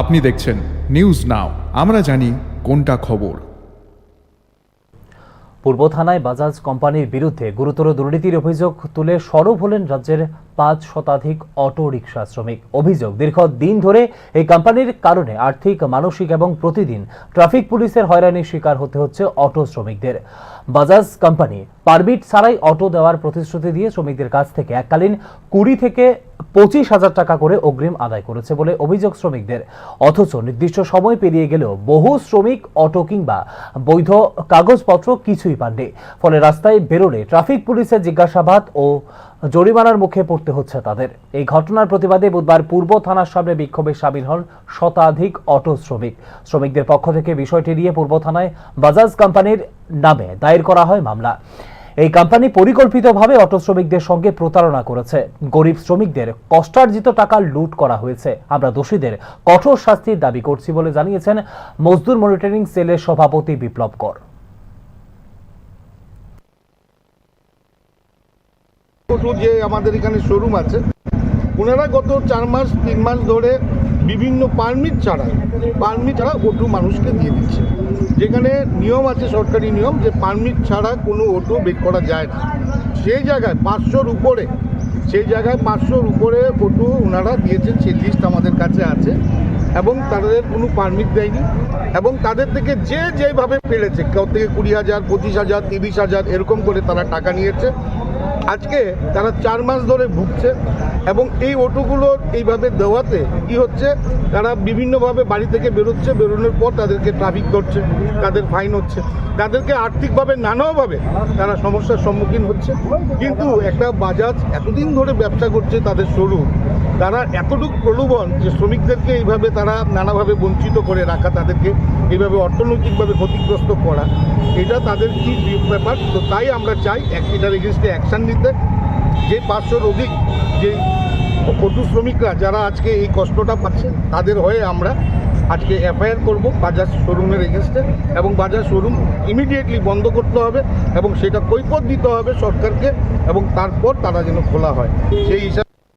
আপনি দেখছেন news now, আমরা জানি কোনটা খবর। পূর্ব থানায় বাজাজ কোম্পানির বিরুদ্ধে গুরুতর দুর্নীতির অভিযোগ তুলে সরব হলেন রাজ্যের ৫ শতাধিক অটো রিকশা শ্রমিক। অভিযোগ, দীর্ঘদিন ধরে এই কোম্পানির কারণে আর্থিক, মানসিক এবং প্রতিদিন ট্রাফিক পুলিশের হয়রানির শিকার হতে হচ্ছে অটো শ্রমিকদের। বাজাজ কোম্পানি পারমিট ছাড়াই অটো দেওয়ার প্রতিশ্রুতি দিয়ে শ্রমিকদের কাছ থেকে এককালীন ২০ থেকে ২৫,০০০ টাকা করে অগ্রিম আদায় করেছে বলে অভিযোগ শ্রমিকদের। অথচ নির্দিষ্ট সময় পেরিয়ে গেলেও বহু শ্রমিক অটো কিংবা বৈধ কাগজপত্র কিছুই পাননি। ফলে রাস্তায় বেরোলে ট্রাফিক পুলিশের জিজ্ঞাসাবাদ ও জরিমানার মুখে পড়তে হচ্ছে তাদের। এই ঘটনার প্রতিবাদে বুধবার পূর্ব থানার সামনে বিক্ষোভে সামিল হন শতাধিক অটো শ্রমিক। শ্রমিকদের পক্ষ থেকে বিষয়টি নিয়ে পূর্ব থানায় বাজাজ কোম্পানির নামে দায়ের করা হয় মামলা। এই কোম্পানি পরিকল্পিতভাবে অটো শ্রমিকদের সঙ্গে প্রতারণা করেছে। গরিব শ্রমিকদের কষ্টার্জিত টাকা লুট করা হয়েছে। আমরা দোষীদের কঠোর শাস্তির দাবি করছি বলে জানিয়েছেন মজদুর মনিটরিং সেলের সভাপতি বিপ্লব কর। যে আমাদের এখানে শোরুম আছে, ওনারা গত 4 মাস 3 মাস ধরে বিভিন্ন পারমিট ছাড়া অটো মানুষকে দিয়ে দিচ্ছে। যেখানে নিয়ম আছে, সরকারি নিয়ম, যে পারমিট ছাড়া কোনো অটো বের করা যায় না। সেই জায়গায় 500-র উপরে অটো ওনারা দিয়েছেন, সেই লিস্ট আমাদের কাছে আছে। এবং তাদের কোনো পারমিট দেয়নি এবং তাদের থেকে যেভাবে পেরেছে, কেউ থেকে 20,000, 25,000, 30,000 এরকম করে তারা টাকা নিয়েছে। আজকে তারা 4 মাস ধরে ভুগছে এবং এই অটোগুলো এইভাবে দেওয়াতে কি হচ্ছে, তারা বিভিন্নভাবে বাড়ি থেকে বেরোচ্ছে, বেরোনোর পর তাদেরকে ট্রাফিক করছে, তাদের ফাইন হচ্ছে, তাদেরকে আর্থিকভাবে নানাভাবে তারা সমস্যার সম্মুখীন হচ্ছে। কিন্তু একটা বাজাজ এতদিন ধরে ব্যবসা করছে, তাদের শোরুম, তারা এতটুকু প্রলোভন যে শ্রমিকদেরকে এইভাবে তারা নানাভাবে বঞ্চিত করে রাখা, তাদেরকে এইভাবে অর্থনৈতিকভাবে ক্ষতিগ্রস্ত করা, এটা তাদের কি ব্যাপার। তো তাই আমরা চাই এটার এগেনস্টে অ্যাকশান নিতে। যে 500-র অধিক যে অটো শ্রমিকরা যারা আজকে এই কষ্টটা পাচ্ছে, তাদের হয়ে আমরা আজকে এফআইআর করব বাজাজ শোরুমের এগেনস্টে এবং বাজাজ শোরুম ইমিডিয়েটলি বন্ধ করতে হবে এবং সেটা কৈফিয়ত দিতে হবে সরকারকে এবং তারপর তারা যেন খোলা হয় সেই হিসাবে